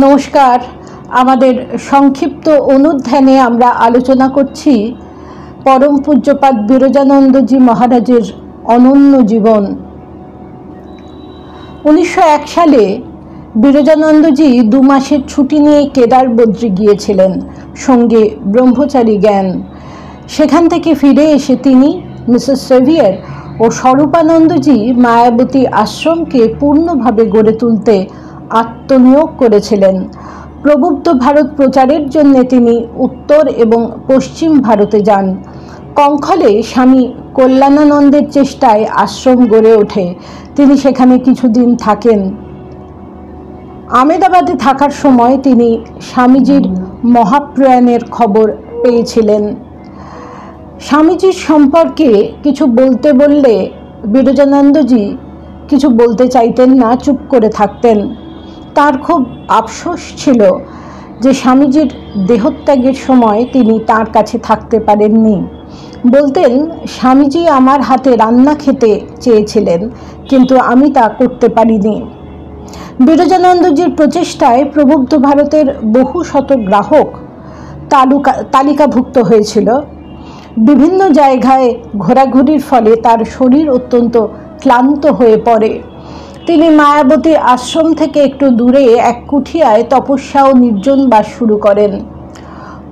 নমস্কার। আমাদের সংক্ষিপ্ত অনুধ্যানে আমরা আলোচনা করছি পরম পূজ্যপাদ বিরজানন্দজি মহারাজের অনন্য জীবন। 1901 সালে বিরজানন্দজি 2 মাসের ছুটি নিয়ে কেদার বদ্রী গিয়েছিলেন, সঙ্গে ব্রহ্মচারী জ্ঞান। সেখান থেকে ফিরে এসে তিনি মিসেস সেভিয়ার ও স্বরূপানন্দজি মায়াবতী আশ্রমকে পূর্ণভাবে গড়ে তুলতে আত্মনিয়োগ করেছিলেন। প্রবুদ্ধ ভারত প্রচারের জন্য তিনি উত্তর এবং পশ্চিম ভারতে যান। কঙ্খলে স্বামী কল্যাণানন্দের চেষ্টায় আশ্রম গড়ে ওঠে। তিনি সেখানে কিছুদিন থাকেন। আমেদাবাদে থাকার সময় তিনি স্বামীজির মহাপ্রয়াণের খবর পেয়েছিলেন। স্বামীজির সম্পর্কে কিছু বলতে বললে বিরজানন্দজি কিছু বলতে চাইতেন না, চুপ করে থাকতেন। তার খুব আফসোস ছিল যে স্বামীজির দেহত্যাগের সময় তিনি তার কাছে থাকতে পারেননি। বলতেন, স্বামীজি আমার হাতে রান্না খেতে চেয়েছিলেন, কিন্তু আমি তা করতে পারিনি। বিরজানন্দজির প্রচেষ্টায় প্রবুদ্ধ ভারতের বহু শত গ্রাহক তালিকাভুক্ত হয়েছিল। বিভিন্ন জায়গায় ঘোরাঘুরির ফলে তার শরীর অত্যন্ত ক্লান্ত হয়ে পড়ে। তিনি মায়াবতী আশ্রম থেকে একটু দূরে এক কুঠিয়ায় তপস্যা ও নির্জন বাস শুরু করেন।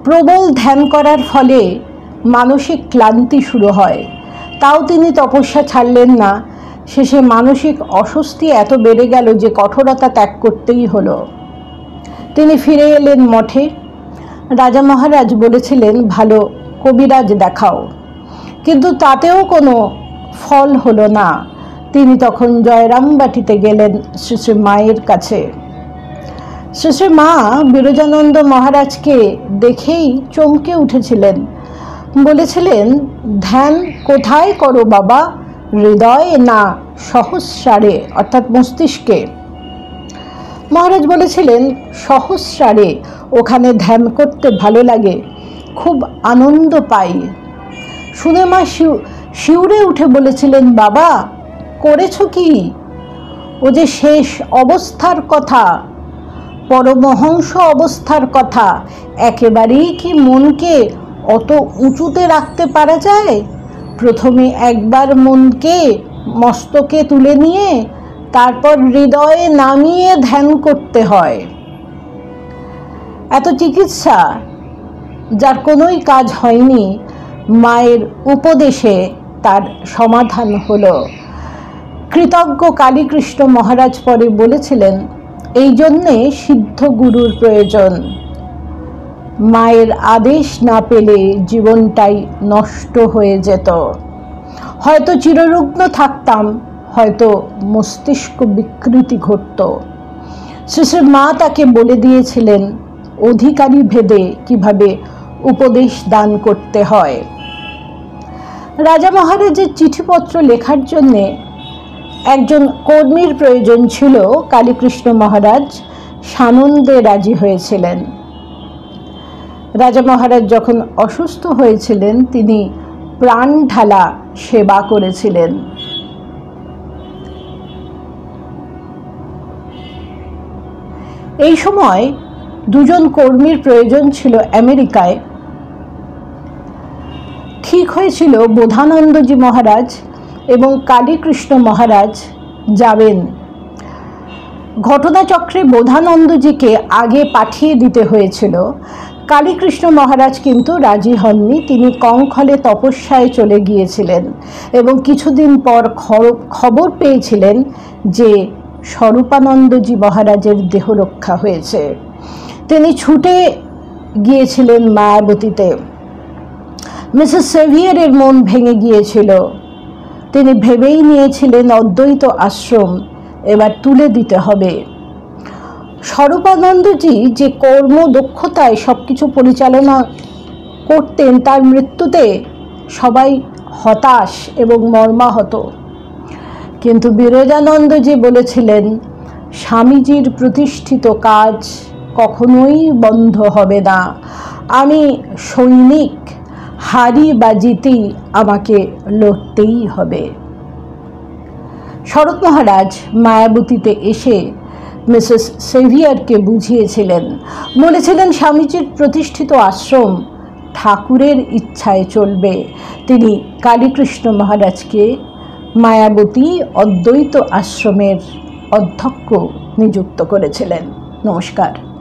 প্রবল ধ্যান করার ফলে মানসিক ক্লান্তি শুরু হয়, তাও তিনি তপস্যা ছাড়লেন না। শেষে মানসিক অস্বস্তি এত বেড়ে গেল যে কঠোরতা ত্যাগ করতেই হলো। তিনি ফিরে এলেন মঠে। রাজা মহারাজ বলেছিলেন, ভালো কবিরাজ দেখাও, কিন্তু তাতেও কোনো ফল হলো না। তিনি তখন জয়রামবাটিতে গেলেন শ্রী শ্রী মায়ের কাছে। শ্রী শ্রী মা বিরজানন্দ মহারাজকে দেখেই চমকে উঠেছিলেন। বলেছিলেন, ধ্যান কোথায় করো বাবা? হৃদয়ে না সহস্রারে, অর্থাৎ মস্তিষ্কে? মহারাজ বলেছিলেন, সহস্রারে, ওখানে ধ্যান করতে ভালো লাগে, খুব আনন্দ পাই। শুনে মা শিউরে উঠে বলেছিলেন, বাবা করেছ কি? ও যে শেষ অবস্থার কথা, পরমহংস অবস্থার কথা, একেবারেই কি মনকে অত উঁচুতে রাখতে পারা যায়? প্রথমে একবার মনকে মস্তকে তুলে নিয়ে তারপর হৃদয়ে নামিয়ে ধ্যান করতে হয়। এত চিকিৎসা যার কোনোই কাজ হয়নি, মায়ের উপদেশে তার সমাধান হলো। কৃতজ্ঞ কালীকৃষ্ণ মহারাজ পরে বলেছিলেন, এই জন্যে সিদ্ধ গুরুর প্রয়োজন। মায়ের আদেশ না পেলে জীবনটাই নষ্ট হয়ে যেত। হয়তো চিররুগ্ন থাকতাম, হয়তো মস্তিষ্ক বিকৃতি ঘটত। শ্রী শ্রী মা তাকে বলে দিয়েছিলেন অধিকারী ভেদে কিভাবে উপদেশ দান করতে হয়। রাজা মহারাজের চিঠিপত্র লেখার জন্যে একজন কর্মীর প্রয়োজন ছিল। কালীকৃষ্ণ মহারাজ সানন্দে রাজি হয়েছিলেন। রাজা মহারাজ যখন অসুস্থ হয়েছিলেন, তিনি প্রাণ ঢালা সেবা করেছিলেন। এই সময় দুজন কর্মীর প্রয়োজন ছিল আমেরিকায়। ঠিক হয়েছিল বোধানন্দজি মহারাজ এবং কালীকৃষ্ণ মহারাজ যাবেন। ঘটনাচক্রে বোধানন্দজিকে আগে পাঠিয়ে দিতে হয়েছিল। কালীকৃষ্ণ মহারাজ কিন্তু রাজি হননি। তিনি কঙ্খলে তপস্যায় চলে গিয়েছিলেন এবং কিছুদিন পর খবর পেয়েছিলেন যে স্বরূপানন্দজি মহারাজের দেহ রক্ষা হয়েছে। তিনি ছুটে গিয়েছিলেন মায়াবতীতে। মিসেস সেভিয়ারের মন ভেঙে গিয়েছিল। তিনি ভেবেই নিয়েছিলেন অদ্বৈত আশ্রম এবার তুলে দিতে হবে। স্বরূপানন্দজি যে কর্মদক্ষতায় সবকিছু পরিচালনা করতেন, তার মৃত্যুতে সবাই হতাশ এবং মর্মাহত। কিন্তু বিরজানন্দজি বলেছিলেন, স্বামীজির প্রতিষ্ঠিত কাজ কখনোই বন্ধ হবে না। আমি সৈনিক, হারি বা জিতি আমাকে লড়তেই হবে। শরৎ মহারাজ মায়াবতীতে এসে মিসেস সেভিয়ারকে বুঝিয়েছিলেন। বলেছিলেন স্বামীজির প্রতিষ্ঠিত আশ্রম ঠাকুরের ইচ্ছায় চলবে। তিনি কালীকৃষ্ণ মহারাজকে মায়াবতী অদ্বৈত আশ্রমের অধ্যক্ষ নিযুক্ত করেছিলেন। নমস্কার।